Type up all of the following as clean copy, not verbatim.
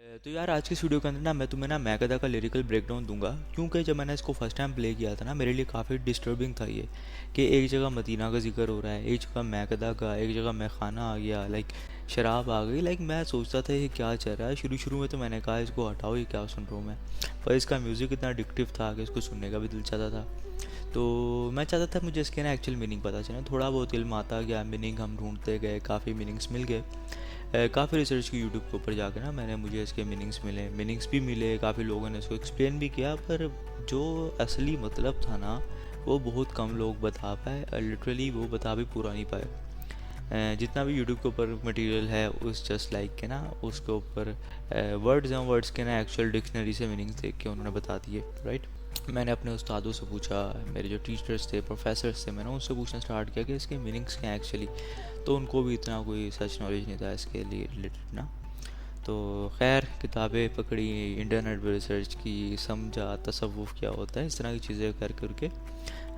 तो यार आज की इस वीडियो के अंदर ना मैं तुम्हें ना मैकदा का लिरिकल ब्रेकडाउन दूंगा, क्योंकि जब मैंने इसको फर्स्ट टाइम प्ले किया था ना मेरे लिए काफ़ी डिस्टर्बिंग था ये कि एक जगह मदीना का जिक्र हो रहा है, एक जगह मैकदा का, एक जगह मैखाना आ गया, लाइक शराब आ गई। लाइक मैं सोचता था ये क्या चल रहा है। शुरू शुरू में तो मैंने कहा इसको हटाओ, ये क्या सुन रहा हूँ मैं। पर इसका म्यूज़िक इतना एडिक्टिव था कि इसको सुनने का भी दिल चाहता था। तो मैं चाहता था मुझे इसके ना एक्चुअल मीनिंग पता चले। थोड़ा बहुत इल्म आता गया, मीनिंग हम ढूंढते गए, काफ़ी मीनिंग्स मिल गए। काफ़ी रिसर्च की यूट्यूब के ऊपर जाकर ना मुझे इसके मीनिंग्स भी मिले, काफ़ी लोगों ने इसको एक्सप्लेन भी किया, पर जो असली मतलब था ना वो बहुत कम लोग बता पाए। लिटरली वो बता भी पूरा नहीं पाए। जितना भी यूट्यूब के ऊपर मटेरियल है उस जस्ट लाइक के ना उसके ऊपर वर्ड्स हैं, वर्ड्स के ना एक्चुअल डिक्शनरी से मीनिंग्स देख के उन्होंने बता दिए, राइट। मैंने अपने उस्तादों से पूछा, मेरे जो टीचर्स थे, प्रोफेसर्स थे, मैंने उनसे पूछना स्टार्ट किया कि इसके मीनिंग्स क्या हैं एक्चुअली। तो उनको भी इतना कोई सच नॉलेज नहीं था इसके लिए रिलेटेड ना। तो खैर किताबें पकड़ी, इंटरनेट पर रिसर्च की, समझा तसव्वुफ़ क्या होता है, इस तरह की चीज़ें कर करके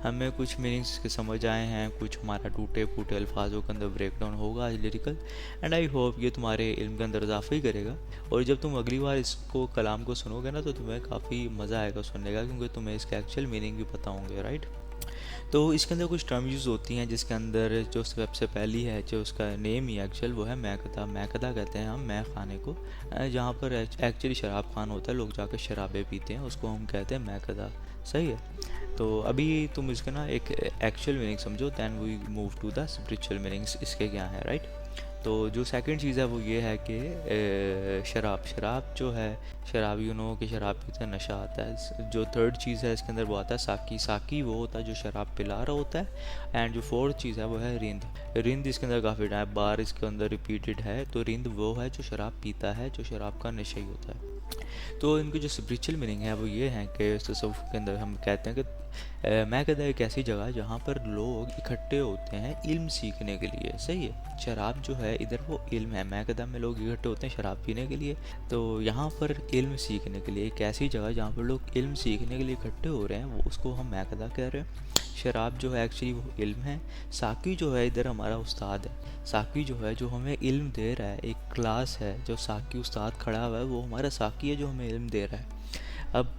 हमें कुछ मीनिंग्स के समझ आए हैं, कुछ हमारा टूटे फूटे अल्फाजों के अंदर ब्रेक डाउन होगा आज लिरिकल। एंड आई होप ये तुम्हारे इल्म के अंदर इजाफा ही करेगा। और जब तुम अगली बार इसको कलाम को सुनोगे ना तो तुम्हें काफ़ी मज़ा आएगा सुनने का, क्योंकि तुम्हें इसके एक्चुअल मीनिंग भी पता होंगे, राइट। तो इसके अंदर कुछ टर्म यूज़ होती हैं, जिसके अंदर जो सबसे पहली है, जो उसका नेम ही एक्चुअल वो है मैकदा। मैकदा कहते हैं हम मैं खाने को, जहाँ पर एक्चुअली शराब खान होता है, लोग जाकर शराबें पीते हैं, उसको हम कहते हैं मैकदा। सही है। तो अभी तुम इसके ना एक एक्चुअल मीनिंग समझो, then we move to the spiritual meanings इसके क्या है, राइट। तो जो सेकंड चीज़ है वो ये है कि शराब जो है, शराब यू नो कि शराब पीते हैं नशा आता है। जो थर्ड चीज़ है इसके अंदर वो आता है साकी। साकी वो होता है जो शराब पिला रहा होता है। एंड जो फोर्थ चीज़ है वो है रिंद। रिंद इसके अंदर काफ़ी टाइम बार इसके अंदर रिपीटेड है। तो रिंद वो है जो शराब पीता है, जो शराब का नशा ही होता है। तो इनकी जो स्पिरिचुअल मीनिंग है वो ये है कि तसव्वुफ़ के अंदर हम कहते हैं कि मैकदा एक ऐसी जगह जहाँ पर लोग इकट्ठे होते हैं इल्म सीखने के लिए। सही है। शराब जो है इधर वो इल्म है, मैकदा में लोग इकट्ठे होते हैं शराब पीने के लिए। तो यहाँ पर इल्म सीखने के लिए एक ऐसी जगह जहाँ पर लोग इल्म सीखने के लिए इकट्ठे हो रहे हैं, वो उसको हम मैकदा कह रहे हैं। शराब जो है एक्चुअली वो इल्म है। साकी जो है इधर हमारा उस्ताद है। साकी जो है जो हमें इल्म दे रहा है, एक क्लास है, जो साकी उस्ताद खड़ा हुआ है वो हमारा साकी है जो हमें इल्म दे रहा है। अब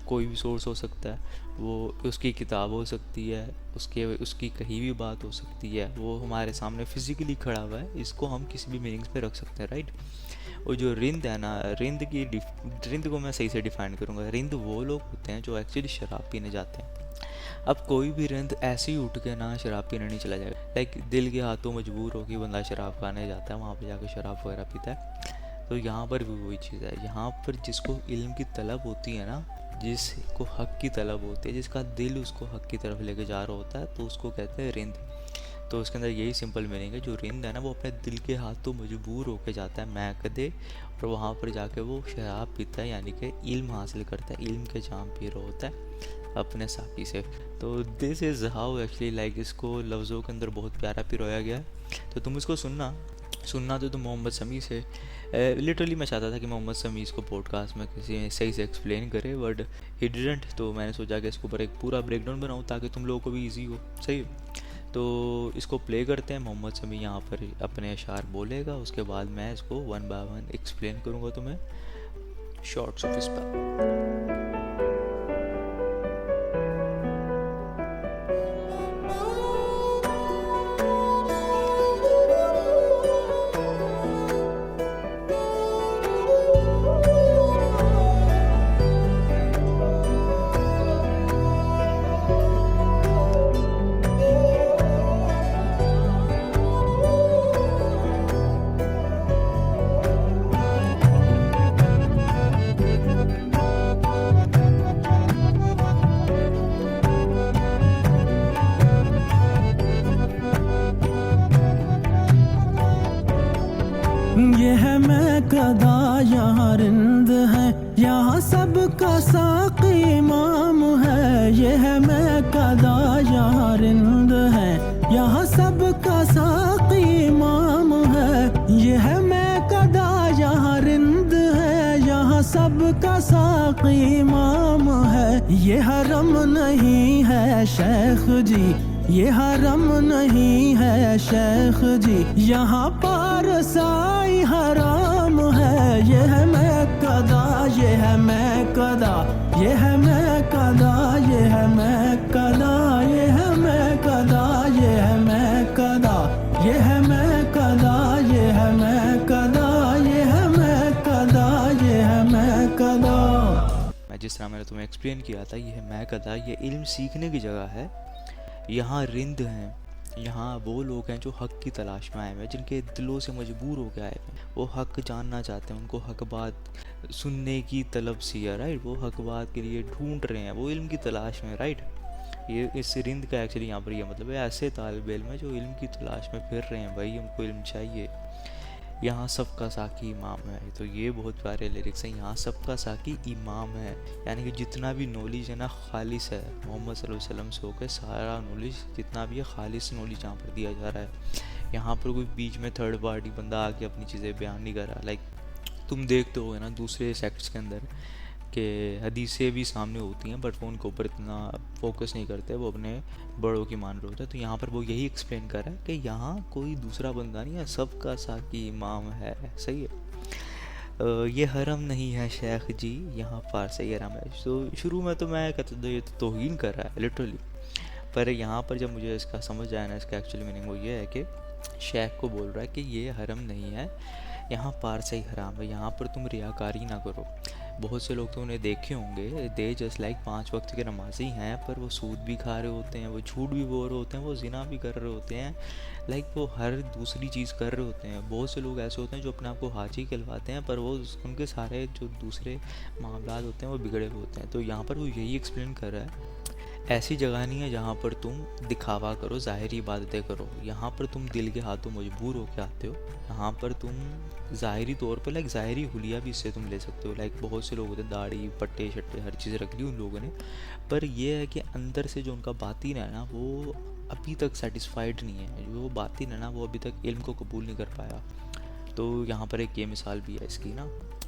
कोई भी सोर्स हो सकता है, वो उसकी किताब हो सकती है, उसकी कहीं भी बात हो सकती है, वो हमारे सामने फिज़िकली खड़ा हुआ है, इसको हम किसी भी मीनिंग्स पे रख सकते हैं, राइट। और जो रिंद है ना, रिंद को मैं सही से डिफाइन करूँगा। रिंद वो लोग होते हैं जो एक्चुअली शराब पीने जाते हैं। अब कोई भी रिंद ऐसे ही उठ के ना शराब पीने नहीं चला जाएगा। लाइक दिल के हाथों मजबूर होकर बंदा शराब खाने जाता है, वहाँ पे जाकर शराब वगैरह पीता है। तो यहाँ पर भी वही चीज़ है। यहाँ पर जिसको इल्म की तलब होती है ना, जिसको हक की तलब होती है, जिसका दिल उसको हक की तरफ लेके जा रहा होता है, तो उसको कहते हैं रिंद। तो उसके अंदर यही सिंपल मीनिंग है। जो रिंद है ना वो अपने दिल के हाथों मजबूर होकर जाता है मैकदे, और वहाँ पर जाके वो शराब पीता है, यानी कि इल्म हासिल करता है, इल्म के जाम पी रहा होता है अपने साकी से। तो this is how actually like इसको लफ्ज़ों के अंदर बहुत प्यारा पिरोया गया है। तो तुम इसको सुनना तो तुम मोहम्मद समी से। लिटरली मैं चाहता था कि मोहम्मद समी इसको पॉडकास्ट में किसी सही से एक्सप्लेन करे, बट ही डिडंट। तो मैंने सोचा कि इसके ऊपर एक पूरा ब्रेकडाउन बनाऊँ ताकि तुम लोगों को भी ईजी हो। सही। तो इसको प्ले करते हैं। मोहम्मद समी यहाँ पर अपने अशार बोलेगा, उसके बाद मैं इसको वन बाय वन एक्सप्लेन करूँगा तुम्हें शॉर्ट्स ऑफ इस पर। ये है मैकदा, यहाँ रिंद है, यहाँ सबका साकी इमाम है। ये है मैकदा, यहाँ रिंद है, यहाँ सबका साकी इमाम है। ये है मैकदा, यहाँ रिंद है, यहाँ सबका साकी इमाम है। ये हरम नहीं है शेख जी, ये हरम नहीं है शेख जी, यहाँ पर साई हराम है। ये है मैक्का, ये है मैक्का, ये है मैक्का, ये है मैक्का, ये है मैक्का, ये है मैक्का, ये है मैक्का, ये है मैक्का, ये है मैक्का, ये है मैक्का। मैं जिस तरह मैंने तुम्हें एक्सप्लेन किया था, ये है मैक्का, ये इल्म सीखने की जगह है। यहाँ रिंद हैं, यहाँ वो लोग हैं जो हक़ की तलाश में आए हुए हैं, जिनके दिलों से मजबूर हो के आए हैं। वो हक़ जानना चाहते हैं, उनको हक़ बात सुनने की तलब सी है, राइट। वो हक़ बात के लिए ढूंढ रहे हैं, वो इल्म की तलाश में, राइट। ये इस रिंद का एक्चुअली यहाँ पर ये मतलब है, ऐसे तालिब इल्म है जो इल्म की तलाश में फिर रहे हैं, भाई उनको इल्म चाहिए। यहाँ सबका साकी इमाम है, तो ये बहुत प्यारे लिरिक्स हैं। यहाँ सबका साकी इमाम है, यानी कि जितना भी नॉलेज है ना खालिस है, मोहम्मद सल्लल्लाहु अलैहि वसल्लम से होकर सारा नॉलेज जितना भी है खालिस नॉलेज यहाँ पर दिया जा रहा है। यहाँ पर कोई बीच में थर्ड पार्टी बंदा आके अपनी चीज़ें बयान नहीं कर रहा। लाइक तुम देखते हो ना दूसरे सेक्ट्स के अंदर कि हदीसें भी सामने होती हैं, बट वो उनके ऊपर इतना फोकस नहीं करते, वो अपने बड़ों की मान रहे होते हैं। तो यहाँ पर वो यही एक्सप्लेन कर रहा है कि यहाँ कोई दूसरा बंदा नहीं है, सबका साकी इमाम है, सही है। ये हरम नहीं है शेख जी, यहाँ पार से हरम है। तो शुरू में तो मैं कहता था ये तो तौहीन कर रहा है लिटरली, पर यहाँ पर जब मुझे इसका समझ आया ना, इसका एक्चुअली मीनिंग वो ये है कि शेख को बोल रहा है कि ये हरम नहीं है, यहाँ पार से ही हराम है, यहाँ पर तुम रियाकारी ना करो। बहुत से लोग तो उन्हें देखे होंगे, दे जस्ट लाइक 5 वक्त के नमाजी हैं, पर वो सूद भी खा रहे होते हैं, वो झूठ भी बोल रहे होते हैं, वो जिना भी कर रहे होते हैं, लाइक वो हर दूसरी चीज़ कर रहे होते हैं। बहुत से लोग ऐसे होते हैं जो अपने आप को हाजी कहलवाते हैं, पर वो उनके सारे जो दूसरे मामला होते हैं वो बिगड़े हुए होते हैं। तो यहाँ पर वो यही एक्सप्लेन कर रहा है, ऐसी जगह नहीं है जहाँ पर तुम दिखावा करो, ज़ाहिरी इबादतें करो। यहाँ पर तुम दिल के हाथों मजबूर होकर आते हो। यहाँ पर तुम ज़ाहिरी तौर पर लाइक ज़ाहिरी हुलिया भी इससे तुम ले सकते हो। लाइक बहुत से लोग होते हैं दाढ़ी पट्टे शट्टे हर चीज़ रख ली उन लोगों ने, पर यह है कि अंदर से जो उनका बातिन है ना वो अभी तक सेटिस्फाइड नहीं है। जो बातिन है ना वो अभी तक इल्म को कबूल नहीं कर पाया। तो यहाँ पर एक ये मिसाल भी है इसकी ना।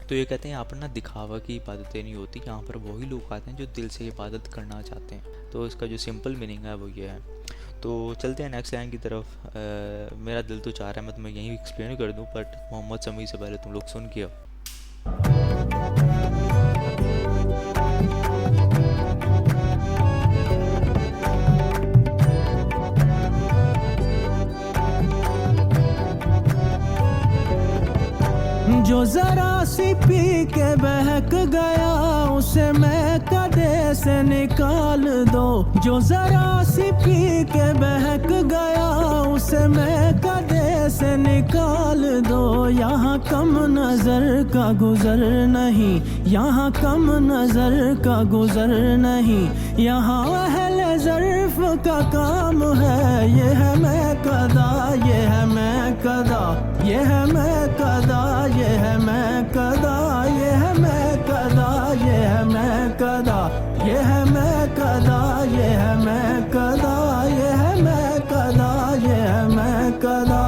तो ये कहते हैं यहाँ पर ना दिखावा की इबादतें नहीं होती, यहाँ पर वही लोग आते हैं जो दिल से इबादत करना चाहते हैं। तो इसका जो सिंपल मीनिंग है वो ये है। तो चलते हैं नेक्स्ट लाइन की तरफ। मेरा दिल तो चाह रहा है मैं तुम्हें यहीं एक्सप्लेन कर दूं, बट मोहम्मद समी से पहले तुम लोग सुन के आओ। जो जरा सी पी के बहक गया उसे मैं कदे से निकाल दो। जो जरा सी पी के बहक गया उसे मैं कदे से निकाल दो। यहाँ कम नजर का गुजर नहीं, यहाँ कम नजर का गुजर नहीं, यहाँ अहले ज़र्फ़ का काम है। ये है मैं कदा, ये है मैं कदा, ये है मैं कदा, ये है मैं कदा, ये है मैं कदा, ये है मैं कदा, ये है मैं कदा, ये है मैं कदा, ये है मैं कदा, ये है मैं कदा।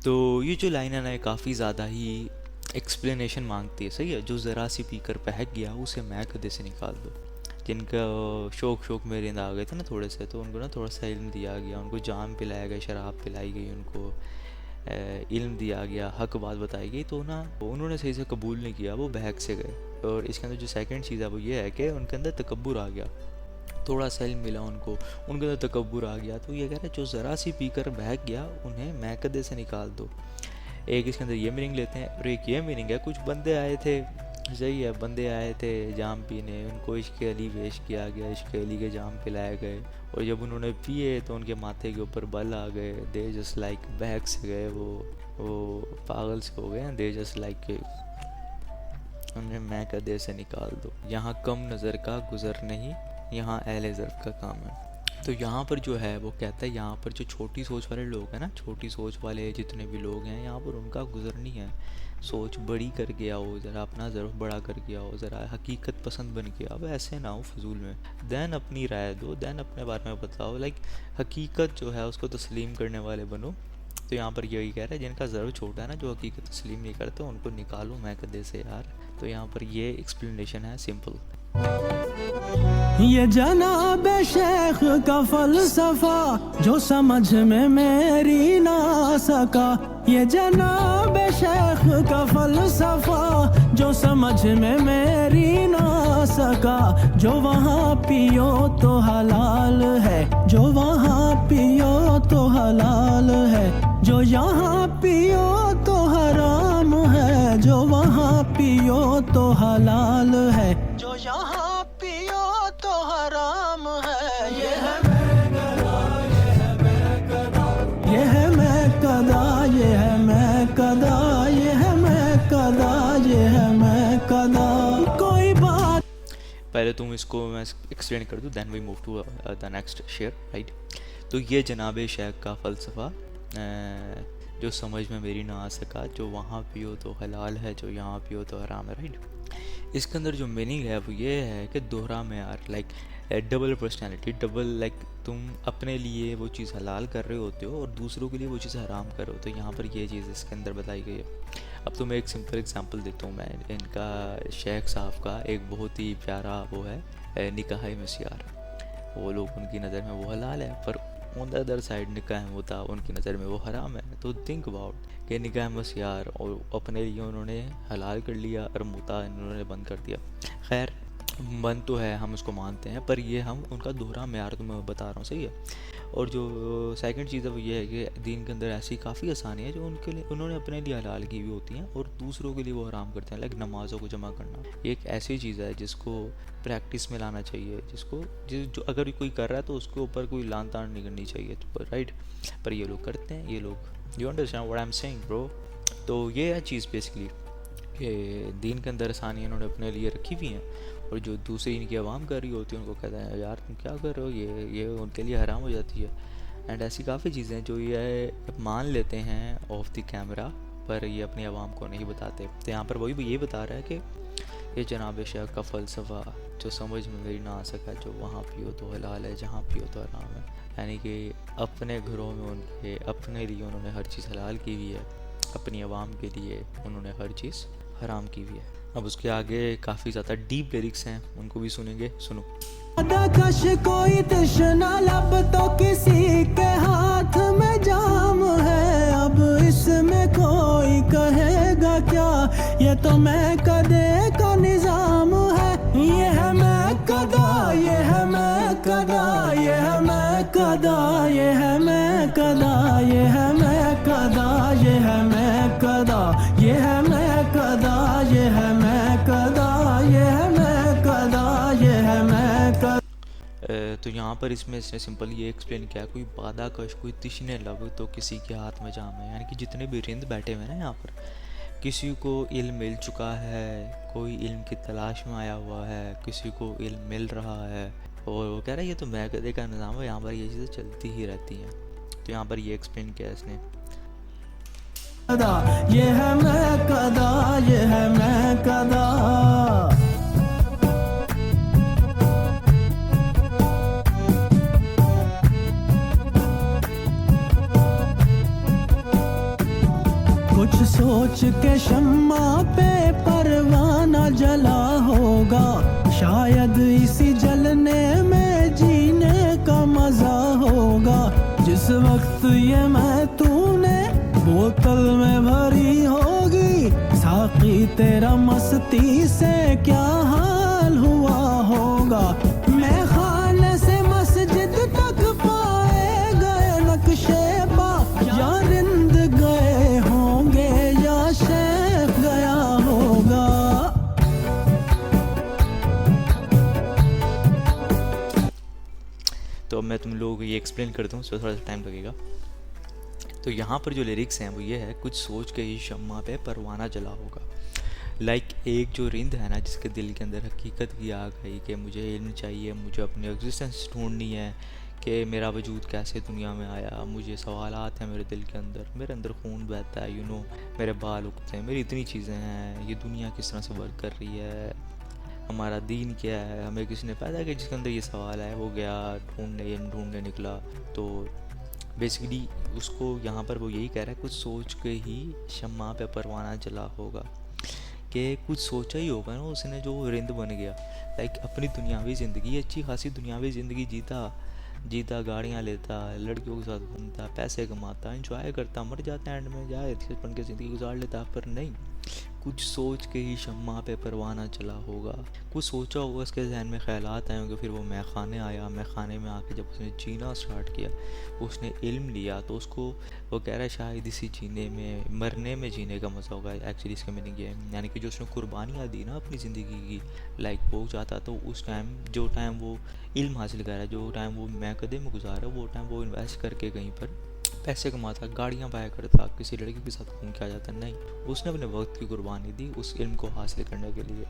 तो ये जो लाइन है ना ये काफ़ी ज़्यादा ही एक्सप्लेनेशन मांगती है, सही है। जो ज़रा सी पीकर बहक गया उसे मैं कदे से निकाल दो। जिनका शौक में रिंद आ गए थे ना थोड़े से, तो उनको ना थोड़ा सा इल्म दिया गया, उनको जाम पिलाया गया, शराब पिलाई गई, उनको इल्म दिया गया, हक बात बताई गई, तो ना उन्होंने सही से कबूल नहीं किया, वो बहक से गए। और इसके अंदर जो सेकंड चीज़ है वो ये है कि उनके अंदर तकब्बुर आ गया, थोड़ा सा इल्म मिला उनको, उनके अंदर तकब्बुर आ गया। तो ये कह रहे हैं जो ज़रा सी पीकर बहक गया उन्हें मैकदे से निकाल दो। एक इसके अंदर ये मीनिंग लेते हैं, और एक ये मीनिंग है कुछ बंदे आए थे, सही है, बंदे आए थे जाम पीने, उनको इश्क अली पेश किया गया, इश्क अली के जाम पिलाए गए, और जब उन्होंने पिए तो उनके माथे के ऊपर बल आ गए, दे जस्ट लाइक बहक से गए, वो पागल से हो गए, दे जस्ट लाइक के उन्हें मैं कदे से निकाल दो। यहाँ कम नज़र का गुज़र नहीं, यहाँ अहले ज़र्फ़ का काम है। तो यहाँ पर जो है वो कहता है यहाँ पर जो छोटी सोच वाले लोग हैं ना, छोटी सोच वाले जितने भी लोग हैं यहाँ पर उनका गुज़र नहीं है। सोच बड़ी करके आओ, ज़रा अपना ज़रूफ बड़ा करके आओ, ज़रा हकीकत पसंद बन के आओ, ऐसे ना हो फजूल में। दैन अपनी राय दो, दैन अपने बारे में बताओ, लाइक हकीकत जो है उसको तस्लीम करने वाले बनो। तो यहाँ पर यही कह रहा है जिनका ज़रूर छोटा है ना, जो हकीकत तस्लीम नहीं करते उनको निकालो मैं कदे से यार, तो यहाँ पर ये एक्सप्लेनेशन है सिंपल। ये जनाब शेख का फलसफा जो समझ में मेरी ना सका, ये जनाब शेख का फलसफा जो समझ में मेरी ना सका। जो वहाँ पियो तो हलाल है, जो वहाँ पियो तो हलाल है, जो यहाँ पियो तो हराम है, जो वहाँ पियो तो हलाल है, जो यहाँ पियो तो हराम है। ये है मैं कदा, ये है मैं कदा, ये है मैं कदा, ये है मैं कदा, ये है मैं कदा, ये है मैं कदा। कोई बात पहले तुम इसको मैं एक्सप्लेन कर दूँ, then we move to the next शेयर, राइट। तो ये जनाब शेख का फ़लसफ़ा जो समझ में मेरी ना आ सका, जो वहाँ पियो तो हलाल है, जो यहाँ पियो तो हराम है, राइट। इसके अंदर जो मीनिंग है वो ये है कि दोहरा मेयार, like double personality, double like तुम अपने लिए वो चीज़ हलाल कर रहे होते हो और दूसरों के लिए वो चीज़ हराम कर रहे हो। तो यहाँ पर ये चीज़ इसके अंदर बताई गई है। अब तो मैं एक सिंपल एग्जांपल देता हूँ मैं इनका, शेख साहब का एक बहुत ही प्यारा वो है निकाह मसियार। वो लोग उनकी नज़र में वो हलाल है, पर ऑन द अदर साइड निकाह मुता उनकी नज़र में वो हराम है। तो थिंक अबाउट कि निकाह मसियार और अपने लिए उन्होंने हलाल कर लिया और मुता इन्होंने बंद कर दिया। खैर बंद तो है, हम उसको मानते हैं, पर ये हम उनका दोहरा मेयार तो मैं बता रहा हूँ, सही है। और जो सेकंड चीज़ है वो ये है कि दीन के अंदर ऐसी काफ़ी आसानी है जो उनके लिए उन्होंने अपने लिए हलाल की हुई होती हैं और दूसरों के लिए वो हराम करते हैं। लाइक नमाज़ों को जमा करना, ये एक ऐसी चीज़ है जिसको प्रैक्टिस में लाना चाहिए, जिसको जो अगर कोई कर रहा है तो उसके ऊपर कोई लान तान नहीं करनी चाहिए, तो राइट। पर ये लोग करते हैं, ये लोग, you understand what I am saying bro. तो ये है चीज़ बेसिकली कि दीन के अंदर आसानी इन्होंने अपने लिए रखी हुई हैं और जो दूसरी इनकी आवाम कर रही होती है उनको कहते हैं यार तुम क्या कर रहे हो, ये उनके लिए हराम हो जाती है। एंड ऐसी काफ़ी चीज़ें जो ये मान लेते हैं ऑफ द कैमरा, पर ये अपनी आवाम को नहीं बताते। तो यहाँ पर वही यही बता रहा है कि ये जनाब शेख का फ़लसफ़ा जो समझ में मेरी ना आ सका, जो वहाँ पियो तो हलाल है, जहाँ पियो तो हराम है। यानी कि अपने घरों में उनके अपने लिए उन्होंने हर चीज़ हलाल की हुई है, अपनी आवाम के लिए उन्होंने हर चीज़ हराम की हुई है। अब उसके आगे काफ़ी ज़्यादा डीप लिरिक्स हैं, उनको भी सुनेंगे, सुनो। कश कोई तृष्णा लब तो किसी के हाथ में जाम है, अब इसमें कोई कहेगा क्या, ये तो मैं कदे का निजाम है। ये है मैं कदा, ये है मैं कदा, ये है मैं कदा, ये है मैं कदा, ये है मैं कदा, ये है मैं कदा, ये है मैं कदा, ये है मैं कदा, ये है मैं कदा, ये है मैं कदा। तो यहाँ पर इसमें इसने सिंपल ये एक्सप्लेन किया, कोई बादा कश कोई तिश्ने लब तो किसी के हाथ में जाम है। यानी कि जितने भी रिंद बैठे हुए हैं ना यहाँ पर, किसी को इल्म मिल चुका है, कोई इल्म की तलाश में आया हुआ है, किसी को इल्म मिल रहा है, और वो कह रहा है ये तो महकदे का निज़ाम है, यहाँ पर ये चीज़ें चलती ही रहती हैं। तो यहाँ पर ये एक्सप्लेन किया इसने, ये है मैं कदा, ये है मैं कदा। कुछ सोच के शम्मा पे परवाना जला होगा, शायद इसी जलने में जीने का मजा होगा। जिस वक्त ये मैं तूने बोतल में भरी होगी, साकी तेरा मस्ती से क्या हाल हुआ होगा। मैं खाने से मस्जिद तक पाए गए नक्शे पा, या रिंद गए होंगे या शेख गया होगा। तो अब मैं तुम लोगों को ये एक्सप्लेन करता हूँ, उसमें थोड़ा सा टाइम लगेगा। तो यहाँ पर जो लिरिक्स हैं वो ये है, कुछ सोच के ही शम्मा पे परवाना जला होगा। लाइक एक जो रिंद है ना, जिसके दिल के अंदर हकीकत की आग है कि मुझे इल्म चाहिए, मुझे अपनी एग्जिस्टेंस ढूंढनी है कि मेरा वजूद कैसे दुनिया में आया, मुझे सवालात हैं मेरे दिल के अंदर, मेरे अंदर खून बहता है, मेरे बाल उगते हैं, मेरी इतनी चीज़ें हैं, ये दुनिया किस तरह से वर्क कर रही है, हमारा दीन क्या है, हमें किसने पैदा किया, जिसके अंदर ये सवाल है। वो गया ढूंढने निकला। तो बेसिकली उसको यहाँ पर वो यही कह रहा है, कुछ सोच के ही शम्मा पे परवाना जला होगा, कि कुछ सोचा ही होगा ना उसने जो रिंद बन गया। लाइक अपनी दुनियावी ज़िंदगी, अच्छी खासी दुनियावी ज़िंदगी जीता जीता, गाड़ियाँ लेता, लड़कियों के साथ घूमता, पैसे कमाता, एंजॉय करता, मर जाता एंड में, जाए बन के ज़िंदगी गुजार लेता। पर नहीं, कुछ सोच के ही शम्मा पे परवाना चला होगा, कुछ सोचा होगा, उसके जहन में ख्यालात आए होंगे। फिर वो मैखाने आया, मैखाने में आके जब उसने जीना स्टार्ट किया, उसने इल्म लिया, तो उसको वो कह रहा है शायद इसी जीने में, मरने में जीने का मज़ा होगा। एक्चुअली इसका मीनिंग ये है, यानी कि जो उसने कुर्बानियाँ दी ना अपनी ज़िंदगी की, लाइक वो चाहता तो उस टाइम, जो टाइम वो इल्म हासिल कर रहा है, जो टाइम वो मैकदे में गुजारा, वो टाइम वो इन्वेस्ट करके कहीं पर पैसे कमाता, गाड़ियाँ पाया करता, किसी लड़की के साथ घूम के आ जाता। नहीं, उसने अपने वक्त की कुर्बानी दी उस इल्म को हासिल करने के लिए।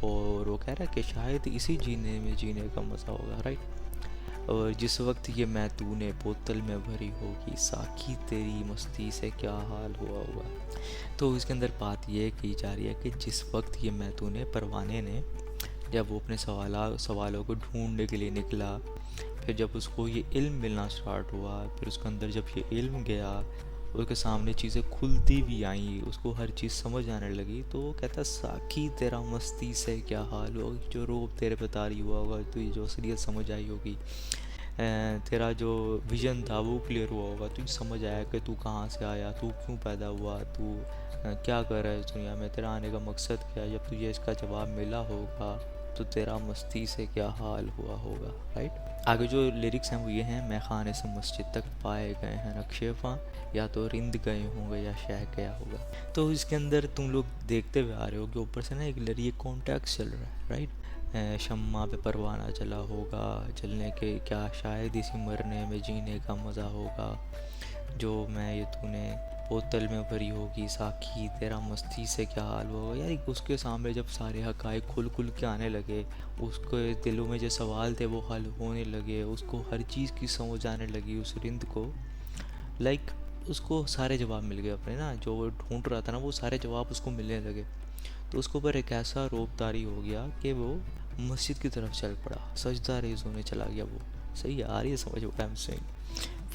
और वो कह रहा है कि शायद इसी जीने में जीने का मज़ा होगा, राइट। और जिस वक्त ये मैं तूने बोतल में भरी होगी, साकी तेरी मस्ती से क्या हाल हुआ होगा। तो इसके अंदर बात ये की जा रही है कि जिस वक्त ये मैं तूने, परवाने ने, जब वो अपने सवालों को ढूंढने के लिए निकला, फिर जब उसको ये इल्म मिलना स्टार्ट हुआ, फिर उसके अंदर जब ये इल्म गया, उसके सामने चीज़ें खुलती भी आईं, उसको हर चीज़ समझ आने लगी, तो वो कहता साकी तेरा मस्ती से क्या हाल होगा, जो रोब तेरे पे तारी हुआ होगा, तुझे जो असलियत समझ आई होगी, तेरा जो विज़न था वो क्लियर हुआ होगा, तुझे समझ आया कि तू कहाँ से आया, तू क्यों पैदा हुआ, तू क्या कर रहा है इस दुनिया में, तेरा आने का मकसद क्या है। जब तुझे इसका जवाब मिला होगा तो तेरा मस्ती से क्या हाल हुआ होगा, राइट। आगे जो लिरिक्स हैं वो ये हैं, मैं खाने से मस्जिद तक पाए गए हैं नक्शेफ़ा, या तो रिंद गए होंगे या शह गया होगा। तो इसके अंदर तुम लोग देखते हुए आ रहे हो कि ऊपर से ना एक लिरिक कॉन्टेक्स्ट चल रहा है, राइट। शम्मा पे परवाना चला होगा, जलने के क्या शायद इसी मरने में जीने का मज़ा होगा, जो मैं ये तूने बोतल में भरी होगी, साकी तेरा मस्ती से क्या हाल होगा। यार उसके सामने जब सारे हक़ाइक़ खुल खुल के आने लगे, उसके दिलों में जो सवाल थे वो हल होने लगे, उसको हर चीज़ की समझ आने लगी उस रिंद को, लाइक उसको सारे जवाब मिल गए अपने ना, जो वो ढूंढ रहा था ना, वो सारे जवाब उसको मिलने लगे। तो उसके ऊपर एक ऐसा रोब तारी हो गया कि वो मस्जिद की तरफ चल पड़ा, सजदा रेज़ होने चला गया। वो सही आ रही है समझ, वो टाइम से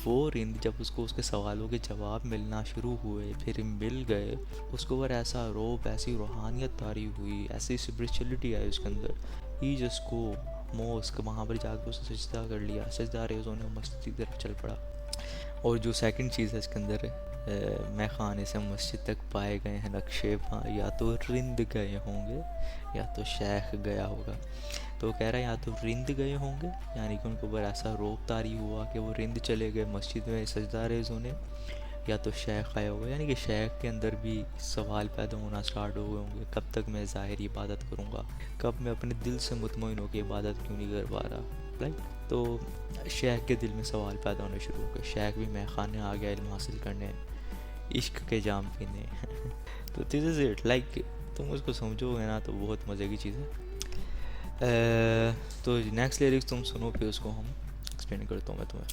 वो रिंद जब उसको उसके सवालों के जवाब मिलना शुरू हुए, फिर मिल गए, उसके ऊपर ऐसा रोब, ऐसी रूहानियत तारी हुई, ऐसी स्पिरिचुअलिटी आई उसके अंदर। ही जिसको मोस्क, वहाँ पर जाकर उसने सजदा कर लिया, सजदा रेज़ होने मस्जिद की तरफ चल पड़ा। और जो सेकंड चीज़ है इसके अंदर, मैं खाने से मस्जिद तक पाए गए हैं नक्शेफ़ा, या तो रिंद गए होंगे या तो शेख गया होगा। तो वो कह रहा है या तो रिंद गए होंगे, यानी कि उनको ऊपर ऐसा रोब तारी हुआ कि वो रिंद चले गए मस्जिद में सजदा रेज़ होने, या तो शेख आया होगा, यानी कि शेख के अंदर भी सवाल पैदा होना स्टार्ट हो गए होंगे, कब तक मैं ज़ाहिरी इबादत करूँगा, कब मैं अपने दिल से मुतमईन होकर इबादत क्यों नहीं कर पा रहा, राइट। तो शेख के दिल में सवाल पैदा होने शुरू हो गए, शेख भी मैं खाने आ गया इल्म हासिल करने, इश्क के जाम पीने। तो दिस इज़ इट, लाइक तुम उसको समझोगे ना तो बहुत मज़े की चीज़ है। तो नेक्स्ट लिरिक्स तुम सुनो, फिर उसको हम एक्सप्लेन करता हूँ मैं तुम्हें।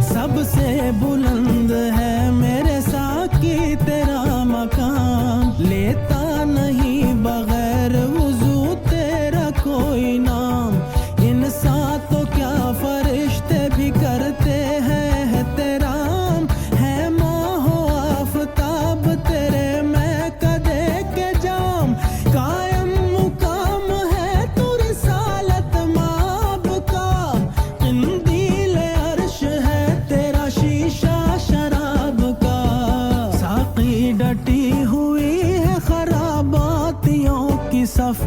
सबसे बुलंद है मेरे साकी तेरा मकाम, लेता नहीं बगैर वुज़ू तेरा कोई नाम, इंसान तो क्या फरिश्ते भी करते हैं तेरा, है माहो आफताब तेरे मैं कदे के जाम, कायम मुकाम है तू रिसालत माब का, इंदील अर्श है तेरा शीशा शराब का, साकी डटी हुई है खराबातियों की सफ,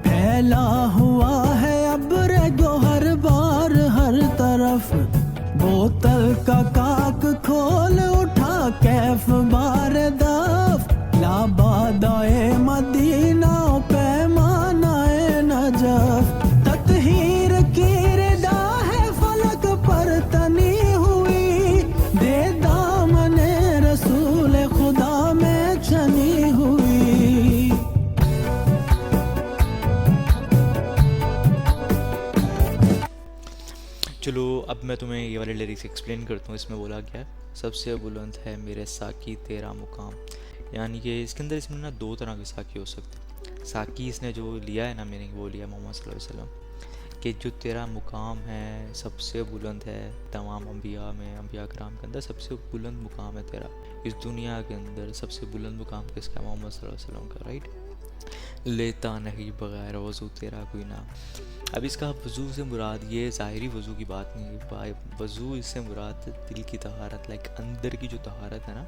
फैला हुआ है अब्र गोहर बार हर तरफ, बोतल का काक खोल उठा कैफ बार दफ, लाबादाए मदीना पैमानाए नजफ, ततहीर की रिदा है फलक पर तनी हुई, दे दामने रसूल खुदा में छनी हुई। चलो अब मैं तुम्हें ये वाले लिरिक्स एक्सप्लेन करता हूँ। इसमें बोला गया सबसे बुलंद है मेरे साकी तेरा मुकाम, यानी कि इसके अंदर इसमें ना दो तरह के साकी हो सकते हैं। साकी इसने जो लिया है ना मीनिंग, वो लिया मोहम्मद सल्लल्लाहु अलैहि वसल्लम, कि जो तेरा मुकाम है सबसे बुलंद है, तमाम अम्बिया में, अम्बिया कराम के अंदर सबसे बुलंद मुकाम है तेरा, इस दुनिया के अंदर सबसे बुलंद मुकाम किसका? मोहम्मद सल्लल्लाहु अलैहि वसल्लम का, राइट। लेता नहीं बग़ैर वज़ू तेरा कोई नाम। अब इसका वज़ू से मुराद ये ज़ाहिरी वज़ू की बात नहीं है, वज़ू इससे मुराद दिल की तहारत, लाइक अंदर की जो तहारत है ना,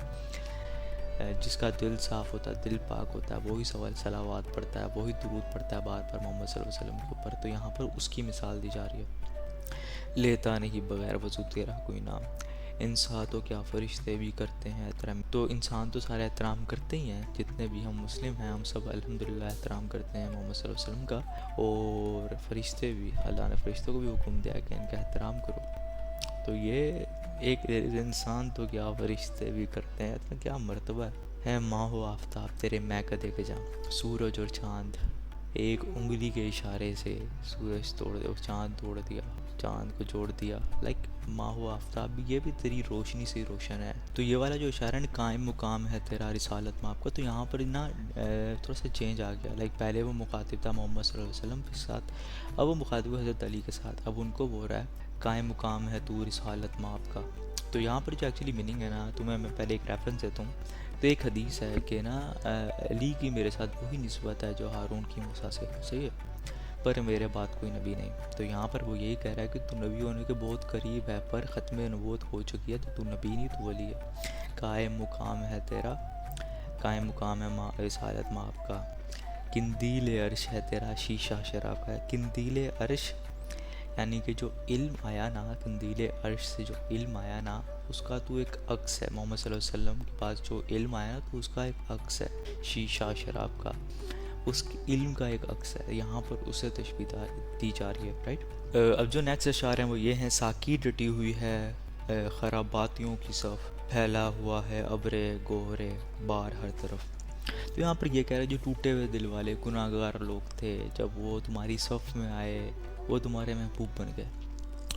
जिसका दिल साफ़ होता है, दिल पाक होता है, वही सलावात पढ़ता है, वही दुरूद पढ़ता है बार बार मोहम्मद सल्लल्लाहु अलैहि वसल्लम के ऊपर। तो यहाँ पर उसकी मिसाल दी जा रही है। लेता नहीं बग़ैर वज़ू तेरा कोई नाम, इंसान तो क्या फ़रिश्ते भी करते हैं एहतराम। तो इंसान तो सारे एहतराम करते ही हैं, जितने भी हम मुस्लिम हैं हम सब अल्हम्दुलिल्लाह एहतराम करते हैं मोहम्मद सल्लल्लाहु अलैहि वसल्लम का, और फ़रिश्ते भी, अल्लाह ने फ़रिश्तों को भी हुक्म दिया है कि इनका एहतराम करो। तो ये एक इंसान तो क्या फ़रिश्ते भी करते हैं, तो क्या मर्तबा है। माहो आफ्ताब तेरे मैं कदे के जा, सूरज और चाँद एक उंगली के इशारे से सूरज तोड़ दे, चाँद तोड़ दिया, चाँद को जोड़ दिया, लाइक माहो आफ्ताब भी, ये भी तेरी रोशनी से रोशन है। तो ये वाला जो इशारा है, कायम मुकाम है तेरा रिसालत में आपका, तो यहाँ पर ना थोड़ा सा चेंज आ गया। लाइक पहले वो मुखातिब था मोहम्मद सल्लल्लाहु अलैहि वसल्लम के साथ, अब वो मुखातिब हज़रत अली के साथ, अब उनको बोल रहा है कायम मुकाम है तू रिसालत में आपका। तो यहाँ पर जो एक्चुअली मीनिंग है ना, तुम्हें मैं पहले एक रेफरेंस देता हूँ। तो एक हदीस है कि ना अली की मेरे साथ वही निस्बत है जो हारून की मूसा से, सही है, पर मेरे बाद कोई नबी नहीं। तो यहाँ पर वो यही कह रहा है कि तू नबी होने के बहुत करीब है, पर ख़त्म नबूवत हो चुकी है, तो तू नबी नहीं, तू वली है। कायम मुकाम है तेरा, कायम मुकाम है माँ रिसालत माँ आपका। किंदील अर्श है तेरा, शीशा शराब है। किंदील अर्श यानी कि जो इल्म आया ना, कंदील अर्श से जो इल्म आया ना, उसका तो एक अक्स है। मोहम्मद सल्लल्लाहु अलैहि वसल्लम के पास जो इल्म आया ना, तो उसका एक अक्स है शीशा शराब का, उस इल्म का एक अक्स है। यहाँ पर उसे तशबीह दी जा रही है, राइट। अब जो नेक्स्ट अशार हैं वो ये हैं। साकी डटी हुई है खराबातियों की सफ़, फैला हुआ है अब्रे गोहरे बार हर तरफ। तो यहाँ पर ये कह रहे हैं जो टूटे हुए दिल वाले गुनाहगार लोग थे, जब वो तुम्हारी सफ़ में आए, वो तुम्हारे महबूब बन गए।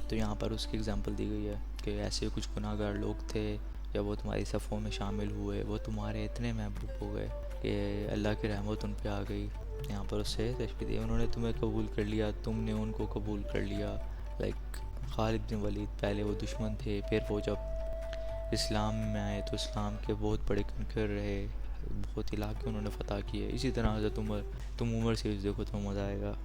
तो यहाँ पर उसकी एग्जांपल दी गई है कि ऐसे कुछ गुनाहगार लोग थे, जब वो तुम्हारी सफ़ों में शामिल हुए, वो तुम्हारे इतने महबूब हो गए कि अल्लाह की रहमत उन पे आ गई। यहाँ पर उससे तशबीह दी, उन्होंने तुम्हें कबूल कर लिया, तुमने उनको कबूल कर लिया। लाइक खालिद बिन वलीद, पहले वो दुश्मन थे, फिर वो जब इस्लाम में आए तो इस्लाम के बहुत बड़े कनकर रहे, बहुत इलाके उन्होंने फ़तह किए। इसी तरह से तुम उमर सीरीज़ देखो तो मज़ा आएगा।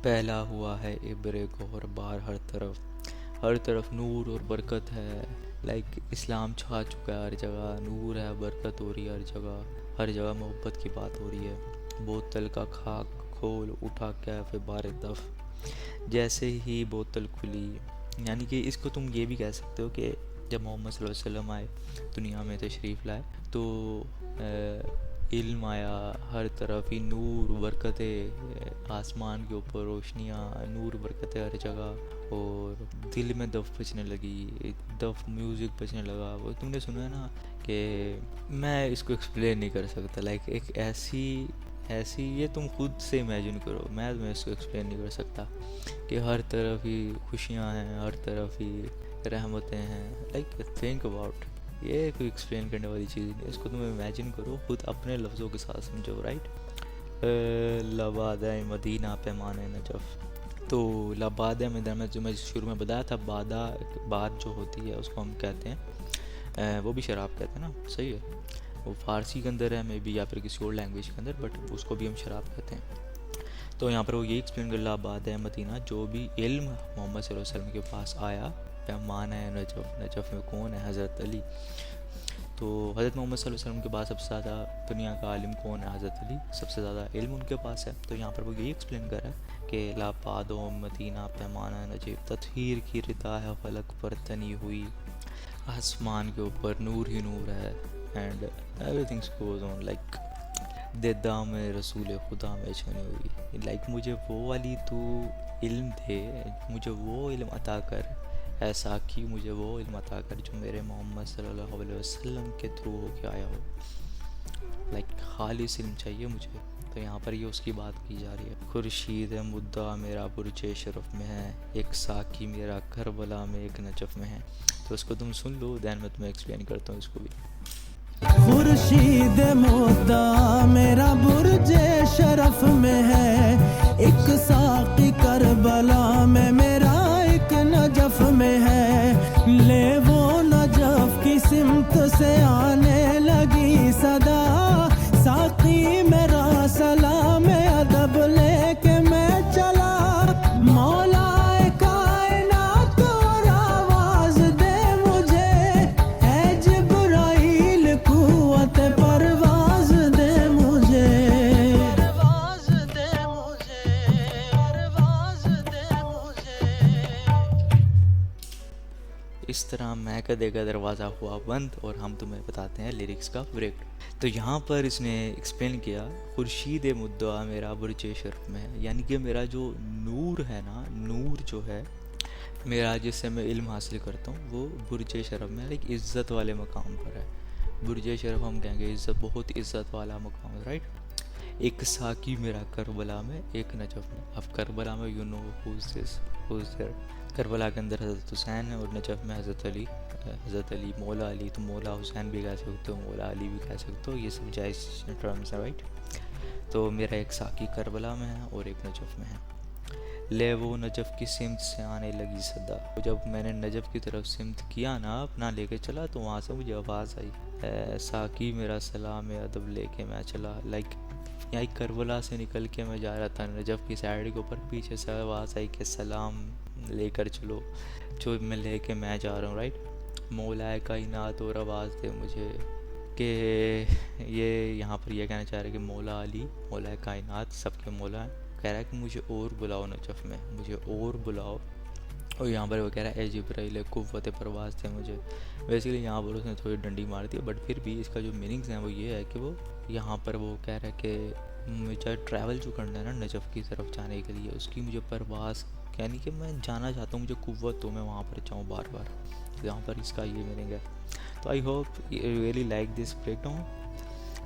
पहला हुआ है इब्रे गोहर बार हर तरफ नूर और बरकत है। लाइक इस्लाम छा चुका है हर जगह, नूर है, बरकत हो रही है हर जगह मोहब्बत की बात हो रही है। बोतल का खाक खोल उठा कैफ़े बार दफ़, जैसे ही बोतल खुली, यानी कि इसको तुम ये भी कह सकते हो कि जब मोहम्मद सल्लल्लाहु अलैहि वसल्लम आए दुनिया में तशरीफ़ लाए, तो इल्म आया, हर तरफ ही नूर बरकतें, आसमान के ऊपर रोशनियाँ, नूर बरकतें हर जगह, और दिल में दफ़ बजने लगी, दफ़ म्यूज़िक बजने लगा। वो तुमने सुना है ना कि मैं इसको एक्सप्लेन नहीं कर सकता, लाइक एक ऐसी ये तुम खुद से इमेजिन करो, मैं इसको एक्सप्लेन नहीं कर सकता कि हर तरफ ही खुशियाँ हैं, हर तरफ ही रहमतें हैं। लाइक थिंक अबाउट, ये कोई एक्सप्लेन करने वाली चीज़ नहीं, इसको तुम इमेजिन करो, खुद अपने लफ्ज़ों के साथ समझो, राइट। लबाद मदीना पैमाने नजफ़, तो लबाद में जो मैं शुरू में बताया था, बात जो होती है उसको हम कहते हैं, वो भी शराब कहते हैं ना, सही है। वो फ़ारसी के अंदर है मे बी, या फिर किसी और लैंग्वेज के अंदर, बट उसको भी हम शराब कहते हैं। तो यहाँ पर वो ये एक्सप्लेन कर लबाद मदीना, जो भी इल्म मोहम्मद सल्लल्लाहु अलैहि वसल्लम के पास आया, पैमाना है नजफ़ में कौन है? हज़रत अली। तो हज़रत मोहम्मद सल्लल्लाहु अलैहि वसल्लम के बाद सबसे ज़्यादा दुनिया का आलिम कौन है? हज़रत अली, सबसे ज़्यादा इल्म उनके पास है। तो यहाँ पर वो यही एक्सप्लेन कर रहा है कि लापादो मदीना पैमाना नजीब, तत्हीर की रिदा है फलक पर तनी हुई, आसमान के ऊपर नूर ही नूर है, and everything goes on, like देदा में रसूल खुदा में छनी हुई। लाइक मुझे वो वाली तू इल्म दे, मुझे वो इल्म अता कर, ऐसा कि मुझे वो इल्म अता कर जो मेरे मोहम्मद सल्लल्लाहु अलैहि वसल्लम के थ्रू हो के आया हो। लाइक खालिस इल्म चाहिए मुझे। तो यहाँ पर ये उसकी बात की जा रही है। खुर्शीद मुद्दा मेरा बुर्जे शरफ में है, एक साकी मेरा करबला में एक नजफ़ में है। तो उसको तुम सुन लो, दैन मैं तुम्हें एक्सप्लेन करता हूँ इसको भी। खुर्शीद मुद्दा मेरा बुर्जे शरफ में है, एक साकी कर करबला में मेरा एक नजफ में है, ले वो नजफ की सिमत से आने लगी सदा, साकी मेरा सलाम अदब लेके मैं चला, मौला कायनात और आवाज दे मुझे, ऐ जिब्राइल कुव्वत परवाज दे मुझे, परवाज दे मुझे, परवाज दे मुझे। इस तरह महकदे का दरवाज़ा हुआ बंद और हम तुम्हें बताते हैं लिरिक्स का ब्रेक। तो यहाँ पर इसने एक्सप्लेन किया, खुर्शीद मुद्दा मेरा बुर्जे शर्फ में है, यानी कि मेरा जो नूर है ना, नूर जो है मेरा जिससे मैं इल्म हासिल करता हूँ वो बुर्जे शर्फ में, एक इज़्ज़त वाले मकाम पर है। बुर्जे शर्फ हम कहेंगे इज़्ज़त, बहुत इज़्ज़त वाला मकाम, राइट। एक साकी मेरा करबला में एक नजफ में। अब करबला में you know who's there, Karbala के अंदर हज़रत हुसैन है और नजफ में हज़रत अली, मौला अली। तो मौला हुसैन भी कह सकते हो, मौला अली भी कह सकते हो, ये सब जायज़ टर्म्स है, राइट। तो मेरा एक साकी करबला में है और एक नजफ में है। ले वो नजफ की सिमत से आने लगी सदा, तो जब मैंने नजफ की तरफ सिमत किया ना, अपना लेके चला, तो वहाँ से मुझे आवाज़ आई, साकी मेरा सलाम अदब लेके मैं चला। लाइक यहाँ करबला से निकल के मैं जा रहा था नजफ की साइड के ऊपर, पीछे से आवाज़ आई कि सलाम लेकर चलो, जो मैं लेके मैं जा रहा हूँ, राइट। मौला कायनात और आवाज़ दे मुझे, कि ये यहाँ पर ये कहना चाह रहे हैं कि मौला अली, मौला कायनात, सबके मौला है, कह रहा है कि मुझे और बुलाओ नजफ में, मुझे और बुलाओ। और यहाँ पर वो कह रहा है ए जिब्राइल कुव्वत परवाज़ थे मुझे। बेसिकली यहाँ पर उसने थोड़ी डंडी मार दी, बट फिर भी इसका जो मीनिंग्स हैं वो ये है कि वो यहाँ पर वो कह रहा है कि मुझे ट्रैवल जो करना है ना नजफ की तरफ जाने के लिए, उसकी मुझे परवाज़, यानी कि मैं जाना चाहता हूँ, मुझे कुव्वत तो मैं वहाँ पर जाऊँ बार बार। तो यहाँ पर इसका ये मीनिंग है। तो I hope you really like this breakdown.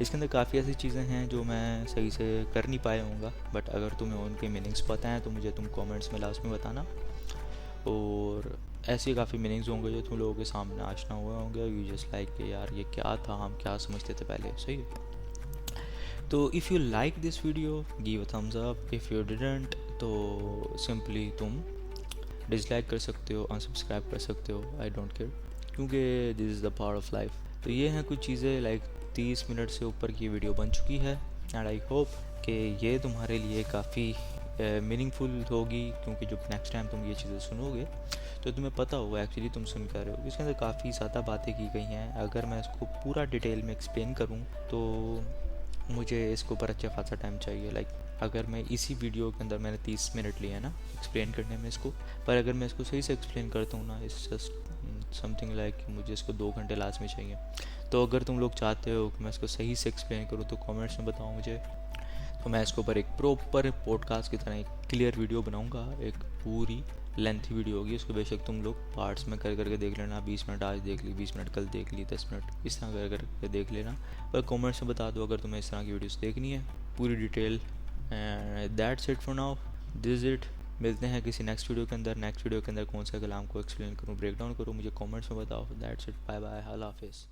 इसके अंदर काफ़ी ऐसी चीज़ें हैं जो मैं सही से कर नहीं पाया हूँगा, बट अगर तुम्हें उनके मीनिंग्स पता हैं तो मुझे तुम कमेंट्स में लास्ट में बताना। और ऐसे काफ़ी मीनिंग्स होंगे जो तुम लोगों के सामने आशना हुए होंगे, यू जस्ट लाइक कि यार ये क्या था, हम क्या समझते थे पहले, सही है। तो if you like this video give a thumbs up, if you didn't तो सिंपली तुम डिसलाइक कर सकते हो, अनसब्सक्राइब कर सकते हो, आई डोंट केयर, क्योंकि this is the part of life. तो ये हैं कुछ चीज़ें, लाइक 30 मिनट से ऊपर की वीडियो बन चुकी है, एंड आई होप कि ये तुम्हारे लिए काफ़ी मीनिंगफुल होगी, क्योंकि जब नेक्स्ट टाइम तुम ये चीज़ें सुनोगे तो तुम्हें पता होगा एक्चुअली तुम सुन कर रहे हो। इसके अंदर काफ़ी ज़्यादा बातें की गई हैं, अगर मैं इसको पूरा डिटेल में एक्सप्लेन करूँ तो मुझे इसके ऊपर अच्छा खासा टाइम चाहिए। लाइक अगर मैं इसी वीडियो के अंदर मैंने 30 मिनट लिए हैं ना एक्सप्लेन करने में इसको, पर अगर मैं इसको सही से एक्सप्लेन करता हूँ ना, इट्स जस्ट समथिंग लाइक मुझे इसको 2 घंटे लाजमी चाहिए। तो अगर तुम लोग चाहते हो कि मैं इसको सही से एक्सप्लेन करूँ तो कमेंट्स में बताओ मुझे, तो मैं इसके ऊपर एक प्रॉपर पॉडकास्ट की तरह एक क्लियर वीडियो बनाऊँगा, एक पूरी लेंथी वीडियो होगी। उसको बेशक तुम लोग पार्ट्स में कर करके देख लेना, 20 मिनट आज देख ली, 20 मिनट कल देख ली, 10 मिनट इस तरह कर करके देख लेना, पर कमेंट्स में बता दो अगर तुम्हें इस तरह की वीडियोस देखनी है पूरी detail. And that's it for now, this it. मिलते हैं किसी नेक्स्ट वीडियो के अंदर। नेक्स्ट वीडियो के अंदर कौन सा कलाम को एक्सप्लेन करूँ, ब्रेक डाउन करूँ, मुझे कमेंट्स में बताओ। दैट्स इट, बाय बाय, अल्लाह हाफिज़।